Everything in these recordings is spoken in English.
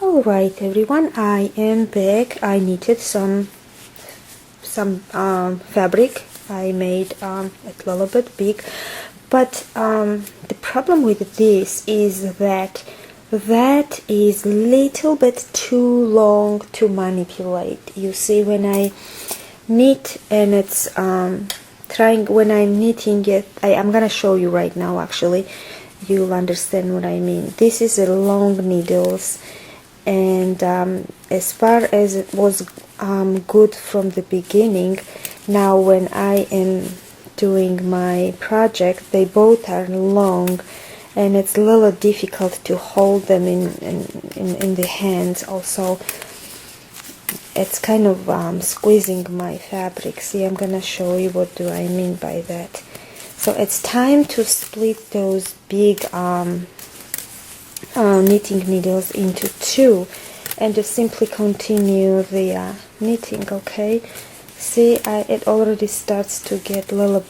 Alright everyone, I am back. I knitted some fabric. I made it a little bit big, but the problem with this is that is little bit too long to manipulate. You see, when I knit and it's when I'm knitting it, I'm gonna show you right now. Actually, you'll understand what I mean. This is a long needles, and as far as it was good from the beginning, now when I am doing my project, they both are long, and it's a little difficult to hold them in the hands. Also, it's kind of squeezing my fabric. See, I'm gonna show you what do I mean by that. So it's time to split those big knitting needles into two and just simply continue the knitting. Okay, see, it already starts to get a little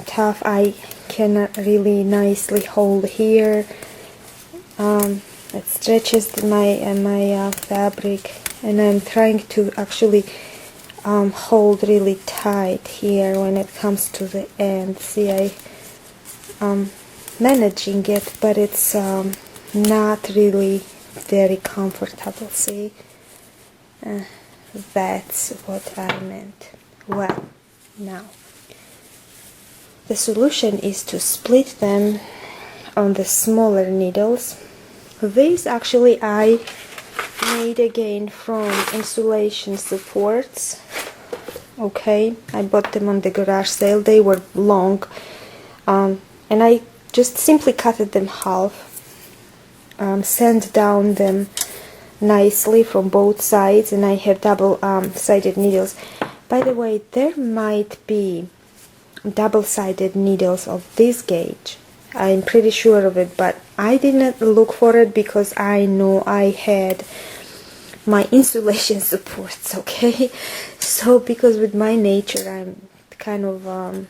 tough. I cannot really nicely hold here. It stretches my fabric, and I'm trying to actually hold really tight here when it comes to the end. See, I'm managing it, but it's not really very comfortable. See, that's what I meant. Well, now the solution is to split them on the smaller needles. These actually I made again from insulation supports. Okay, I bought them on the garage sale. They were long, and I just simply cut them half, sand down them nicely from both sides, and I have double sided needles. By the way, there might be double-sided needles of this gauge. I'm pretty sure of it, but I didn't look for it because I know I had my insulation supports. Okay, so because with my nature I'm kind of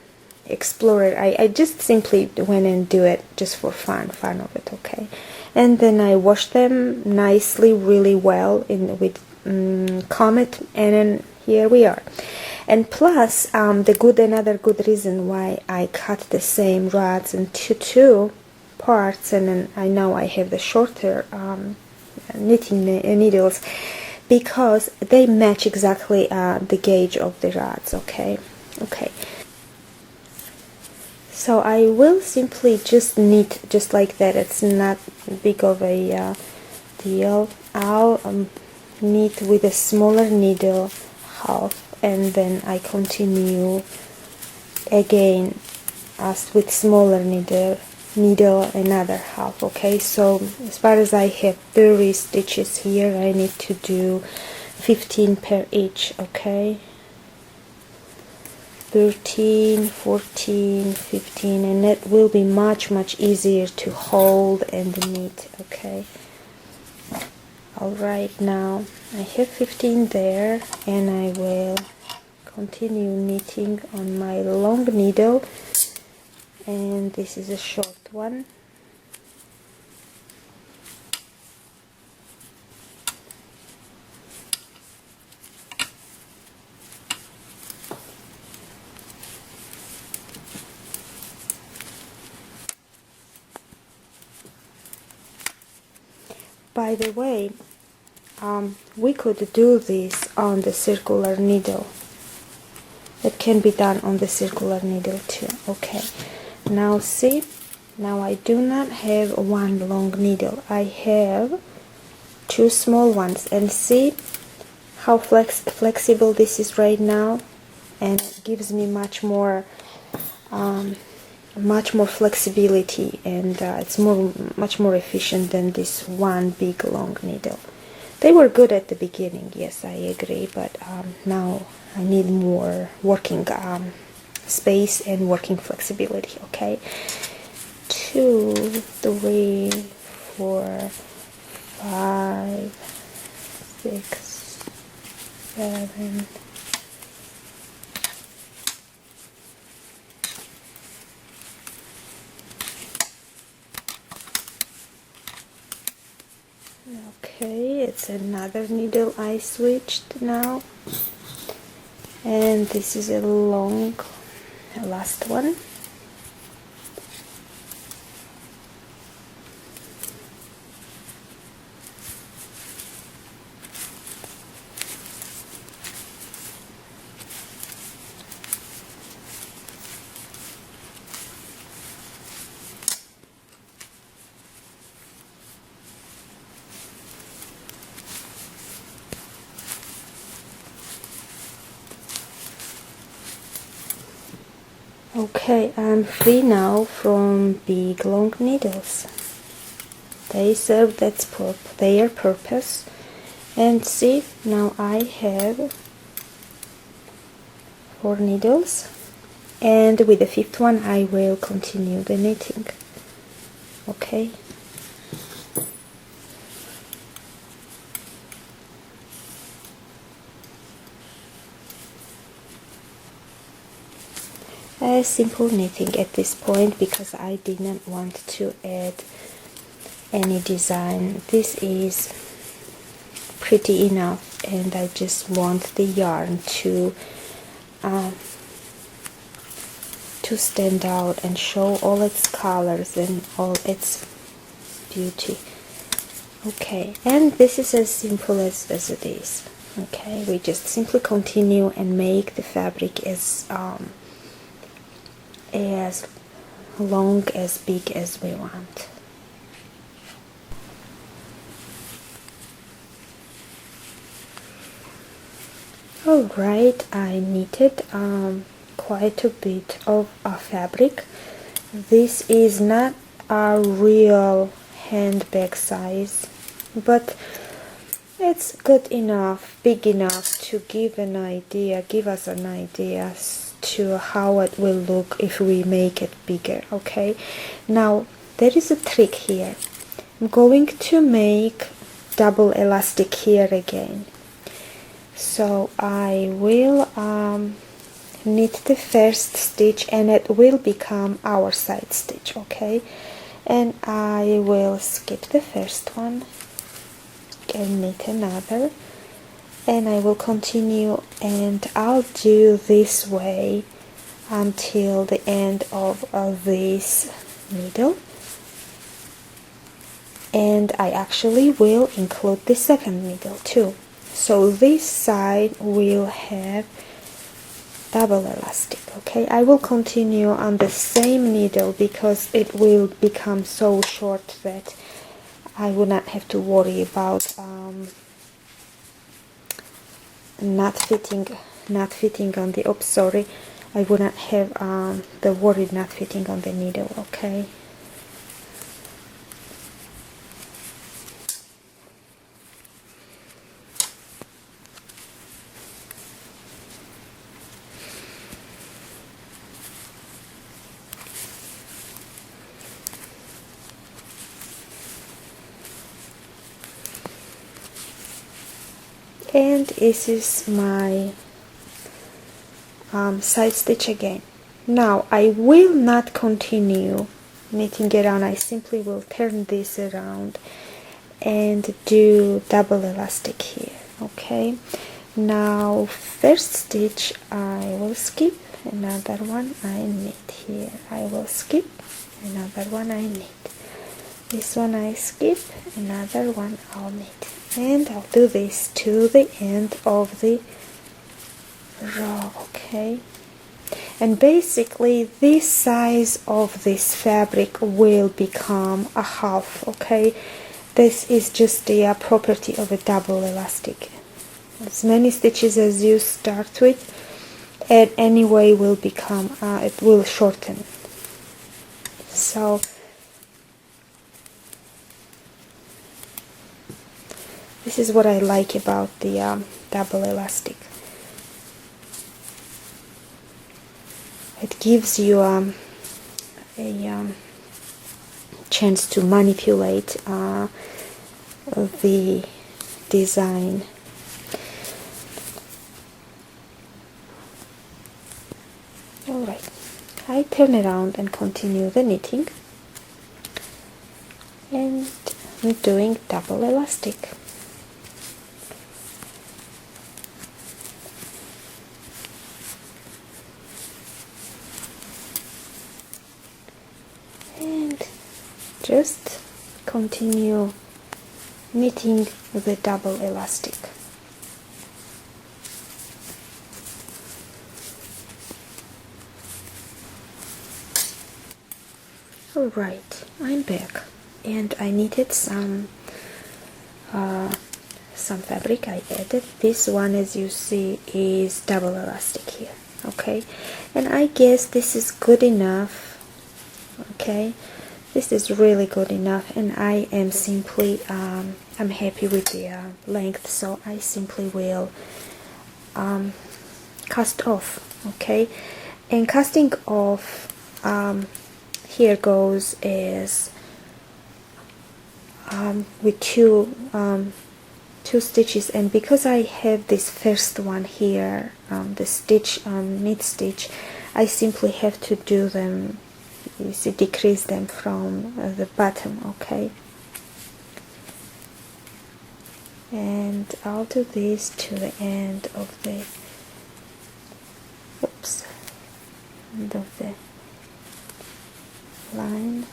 explorer, I just simply went and do it just for fun of it. Okay, and then I washed them nicely, really well with Comet, and then here we are. And plus, another good reason why I cut the same rods into two parts, and then I have the shorter knitting needles, because they match exactly the gauge of the rods. Okay. So I will simply just knit just like that. It's not big of a deal. I'll knit with a smaller needle half, and then I continue again as with smaller needle another half. Okay, so as far as I have 30 stitches here, I need to do 15 per each. Okay, 13, 14, 15, and that will be much easier to hold and knit. Okay, alright, now I have 15 there, and I will continue knitting on my long needle, and this is a short one. By the way, we could do this on the circular needle. It can be done on the circular needle too. Okay, now see, now I do not have one long needle, I have two small ones, and see how flexible this is right now, and it gives me much more flexibility, and it's much more efficient than this one big long needle. They were good at the beginning, yes, I agree, but now I need more working space and working flexibility. Okay, 2, 3, 4, 5, 6, 7, Okay, it's another needle I switched now, and this is a long last one. Okay, I'm free now from big long needles. They serve their purpose. And see, now I have 4 needles, and with the 5th one I will continue the knitting. Okay. A simple knitting at this point because I didn't want to add any design. This is pretty enough, and I just want the yarn to stand out and show all its colors and all its beauty. Okay, and this is as simple as it is. Okay, we just simply continue and make the fabric as long, as big as we want. Alright, I knitted quite a bit of fabric. This is not a real handbag size, but it's good enough, big enough to give us an idea as to how it will look if we make it bigger. Okay, now there is a trick here. I'm going to make double elastic here again. So I will knit the first stitch, and it will become our side stitch. Okay, and I will skip the first one and knit another, and I will continue, and I'll do this way until the end of this needle, and I actually will include the second needle too. So this side will have double elastic. Okay, I will continue on the same needle because it will become so short that I will not have to worry about not fitting on the, oops, sorry, I would not have the worry not fitting on the needle. Okay. And this is my side stitch again. Now I will not continue knitting around, I simply will turn this around and do double elastic here. Okay, now first stitch I will skip, another one I knit here, I will skip, another one I knit, this one I skip, another one I'll knit, and I'll do this to the end of the row. Okay, and basically this size of this fabric will become a half. Okay, this is just the property of a double elastic. As many stitches as you start with, and anyway will become it will shorten. So this is what I like about the double elastic. It gives you a chance to manipulate the design. Alright, I turn around and continue the knitting, and doing double elastic. And just continue knitting the double elastic. Alright, I'm back, and I knitted some fabric. I added this one, as you see, is double elastic here. Okay, and I guess this is good enough. Okay, this is really good enough, and I am simply I'm happy with the length, so I simply will cast off. Okay, and casting off, here goes is with two stitches, and because I have this first one here, the stitch, mid stitch, I simply have to do them, you see, decrease them from the bottom. Okay, and I'll do this to the end of the end of the line.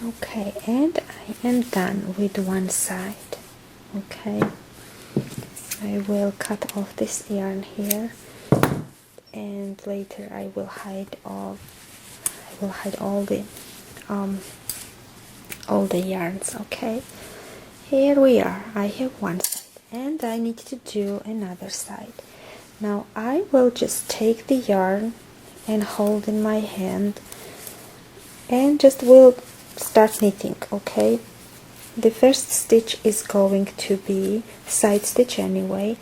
Okay, and I am done with one side. Okay, I will cut off this yarn here, and later I will hide all the yarns. Okay, here we are. I have one side, and I need to do another side. Now I will just take the yarn and hold in my hand, and just will start knitting. Okay, the first stitch is going to be side stitch anyway.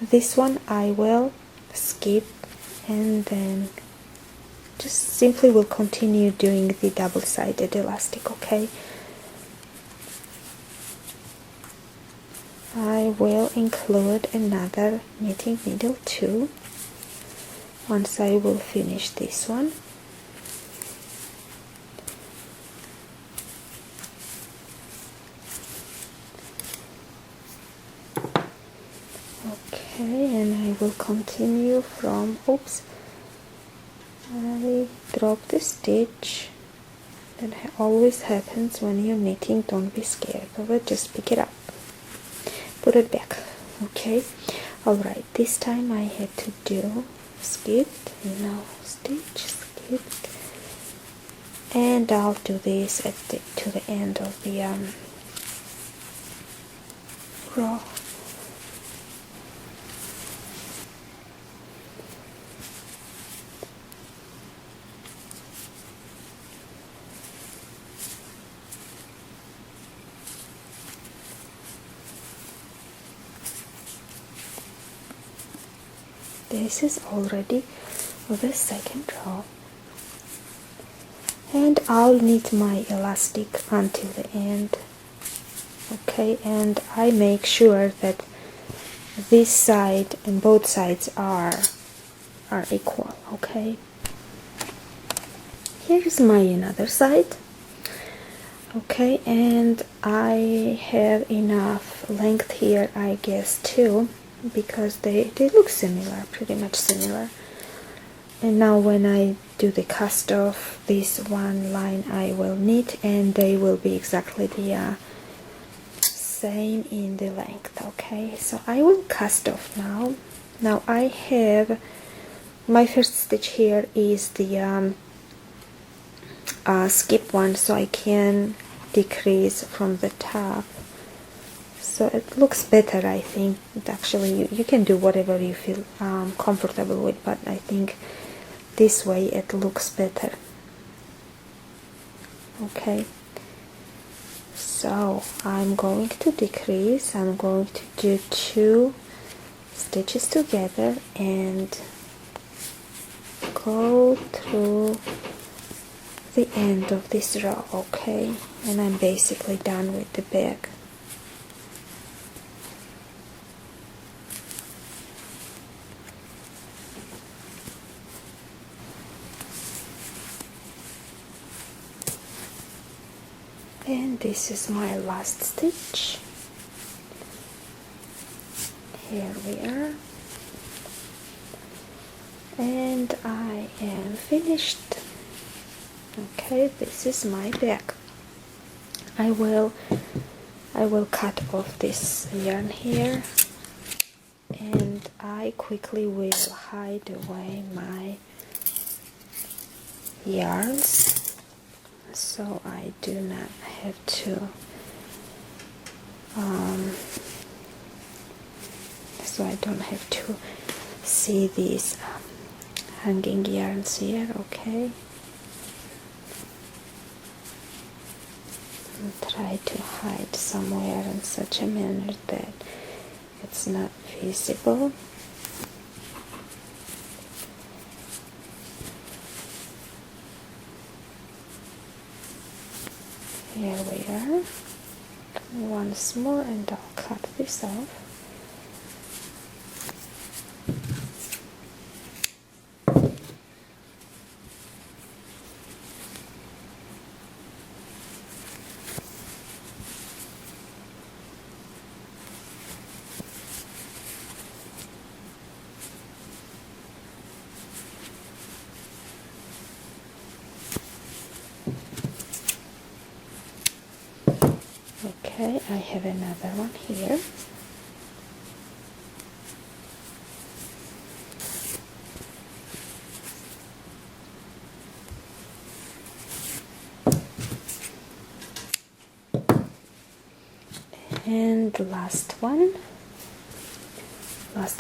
This one I will skip, and then just simply will continue doing the double-sided elastic. Okay, I will include another knitting needle too once I will finish this one. Okay, and I will continue from, I dropped the stitch. That always happens when you're knitting. Don't be scared of it, just pick it up, put it back. Okay, alright, this time I had to do skipped, stitch, skipped, and I'll do this to the end of the row. This is already the second row, and I'll knit my elastic until the end. Okay, and I make sure that this side and both sides are equal. Okay, here's my another side. Okay, and I have enough length here, I guess, too, because they look similar, pretty much similar. And now when I do the cast off, this one line I will knit, and they will be exactly the same in the length. Okay, so I will cast off now. Now I have my first stitch here is the skip one, so I can decrease from the top, so it looks better. I think actually you can do whatever you feel comfortable with, but I think this way it looks better. Okay, so I'm going to decrease. I'm going to do 2 stitches together and go through the end of this row. Okay, and I'm basically done with the bag. And this is my last stitch. Here we are, and I am finished. Okay, this is my bag. I will cut off this yarn here, and I quickly will hide away my yarns so I do not have to so I don't have to see these hanging yarns here. Okay, and try to hide somewhere in such a manner that it's not visible. Here we are. Once more, and I'll cut this off. Okay, I have another one here. And the last one,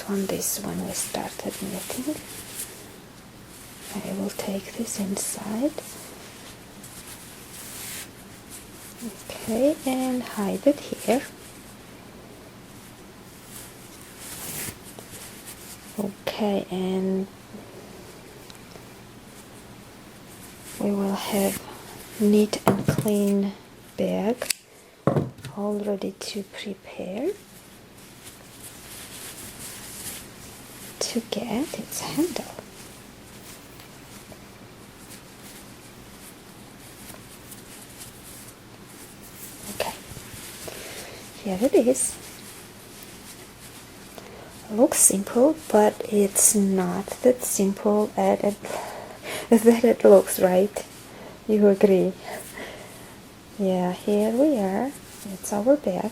this one we started knitting. I will take this inside. Okay, and hide it here. Okay, and we will have neat and clean bag all ready to prepare to get its handle. Okay, here it is. Looks simple, but it's not that simple that it looks, right? You agree? Yeah, here we are. It's our bag.